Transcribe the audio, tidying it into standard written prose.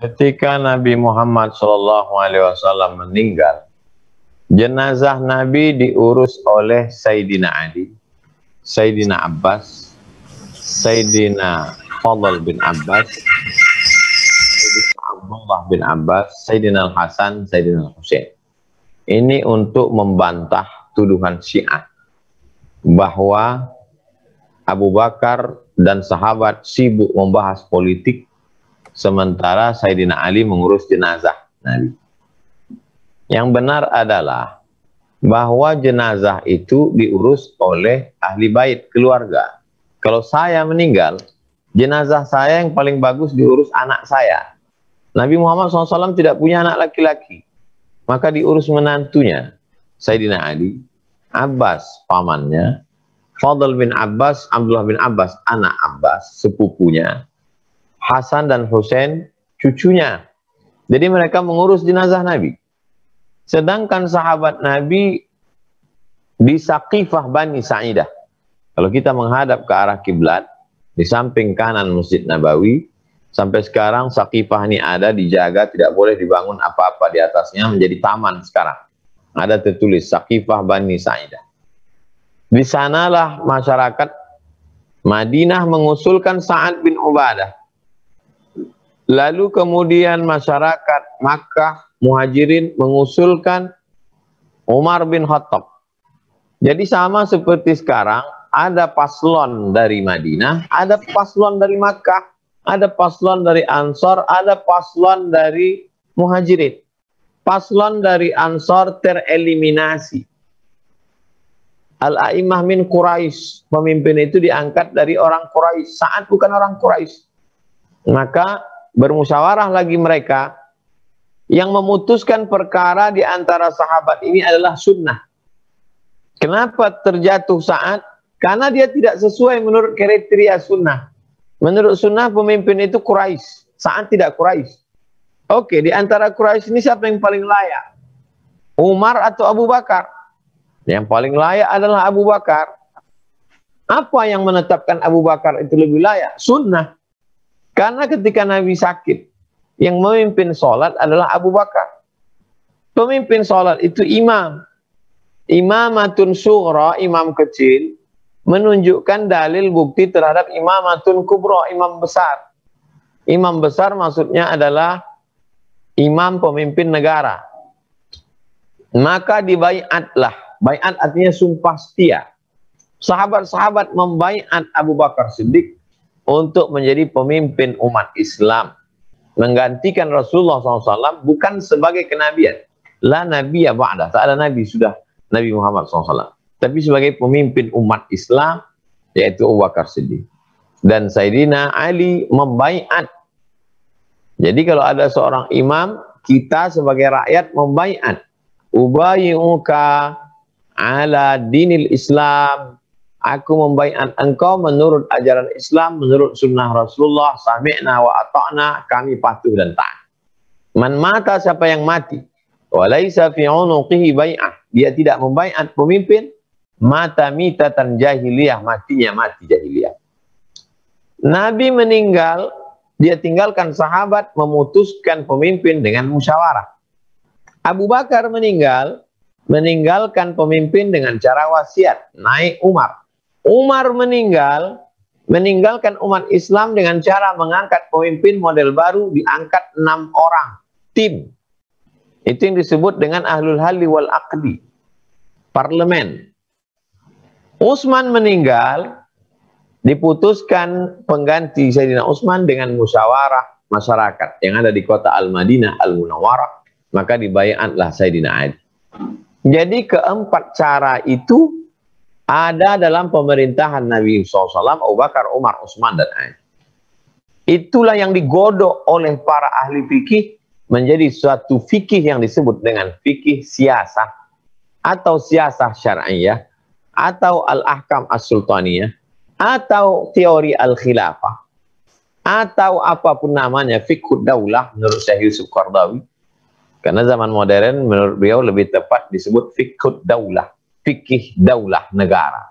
Ketika Nabi Muhammad SAW meninggal, jenazah Nabi diurus oleh Sayyidina Ali, Sayyidina Abbas, Sayyidina Fadl bin Abbas, Sayyidina Abdullah bin Abbas, Sayyidina Al-Hasan, Sayyidina Al-Husain. Ini untuk membantah tuduhan Syiah bahwa Abu Bakar dan sahabat sibuk membahas politik, sementara Sayyidina Ali mengurus jenazah Nabi. Yang benar adalah bahwa jenazah itu diurus oleh ahli bait, keluarga. Kalau saya meninggal, jenazah saya yang paling bagus diurus anak saya. Nabi Muhammad SAW tidak punya anak laki-laki, maka diurus menantunya, Sayyidina Ali, Abbas pamannya, Fadl bin Abbas, Abdullah bin Abbas, anak Abbas, sepupunya, Hasan dan Husain, cucunya. Jadi mereka mengurus jenazah Nabi. Sedangkan sahabat Nabi di Saqifah Bani Sa'idah. Kalau kita menghadap ke arah kiblat, di samping kanan Masjid Nabawi, sampai sekarang Saqifah ini ada, dijaga, tidak boleh dibangun apa-apa di atasnya, menjadi taman sekarang. Ada tertulis Saqifah Bani Sa'idah. Di sanalah masyarakat Madinah mengusulkan Sa'ad bin Ubadah. Lalu kemudian masyarakat Makkah, Muhajirin mengusulkan Umar bin Khattab. Jadi sama seperti sekarang, ada paslon dari Madinah, ada paslon dari Makkah, ada paslon dari Ansor, ada paslon dari Muhajirin. Paslon dari Ansor tereliminasi. Al-A'imah min Quraisy, pemimpin itu diangkat dari orang Quraisy. Sa'ad bukan orang Quraisy. Maka bermusyawarah lagi mereka, yang memutuskan perkara di antara sahabat ini adalah sunnah. Kenapa terjatuh Sa'ad? Karena dia tidak sesuai menurut kriteria sunnah. Menurut sunnah pemimpin itu Quraisy, Sa'ad tidak Quraisy. Oke, di antara Quraisy ini siapa yang paling layak? Umar atau Abu Bakar? Yang paling layak adalah Abu Bakar. Apa yang menetapkan Abu Bakar itu lebih layak? Sunnah. Karena ketika Nabi sakit, yang memimpin sholat adalah Abu Bakar. Pemimpin sholat itu imam. Imamatun sughra, imam kecil, menunjukkan dalil bukti terhadap imamatun kubra, imam besar. Imam besar maksudnya adalah imam pemimpin negara. Maka dibaiatlah. Baiat artinya sumpah setia. Sahabat-sahabat membaiat Abu Bakar Siddiq untuk menjadi pemimpin umat Islam, menggantikan Rasulullah SAW bukan sebagai kenabian, la nabiyya ba'da, tak ada nabi sudah Nabi Muhammad SAW, tapi sebagai pemimpin umat Islam, yaitu Abu Bakar Siddiq. Dan Sayyidina Ali membaiat. Jadi kalau ada seorang imam, kita sebagai rakyat membaiat, ubayyuka ala dinil Islam, aku membaiat engkau menurut ajaran Islam, menurut sunnah Rasulullah, sami'na wa ata'na, kami patuh dan taat. Man mata, siapa yang mati, walaysa fi unuqihi bai'ah, dia tidak membaiat pemimpin, mata mitatan jahiliyah, matinya mati jahiliyah. Nabi meninggal, dia tinggalkan sahabat, memutuskan pemimpin dengan musyawarah. Abu Bakar meninggal, meninggalkan pemimpin dengan cara wasiat, naik Umar. Umar meninggal, meninggalkan umat Islam dengan cara mengangkat pemimpin model baru, diangkat 6 orang, tim. Itu yang disebut dengan ahlul halli wal aqdi, parlemen. Utsman meninggal, diputuskan pengganti Sayyidina Utsman dengan musyawarah masyarakat yang ada di kota Al-Madinah Al-Munawwarah, maka dibaiatlah Sayyidina Ali. Jadi keempat cara itu ada dalam pemerintahan Nabi SAW, Abu Bakar, Umar, Utsman, dan Ali. Itulah yang digodok oleh para ahli fikih menjadi suatu fikih yang disebut dengan fikih siasah, atau siasah syar'iyah, atau al-ahkam as-sultaniyah, atau teori al-khilafah, atau apapun namanya, fiqhud daulah menurut Syekh Yusuf Qaradawi. Karena zaman modern menurut beliau lebih tepat disebut fiqhud daulah, fikih daulah negara.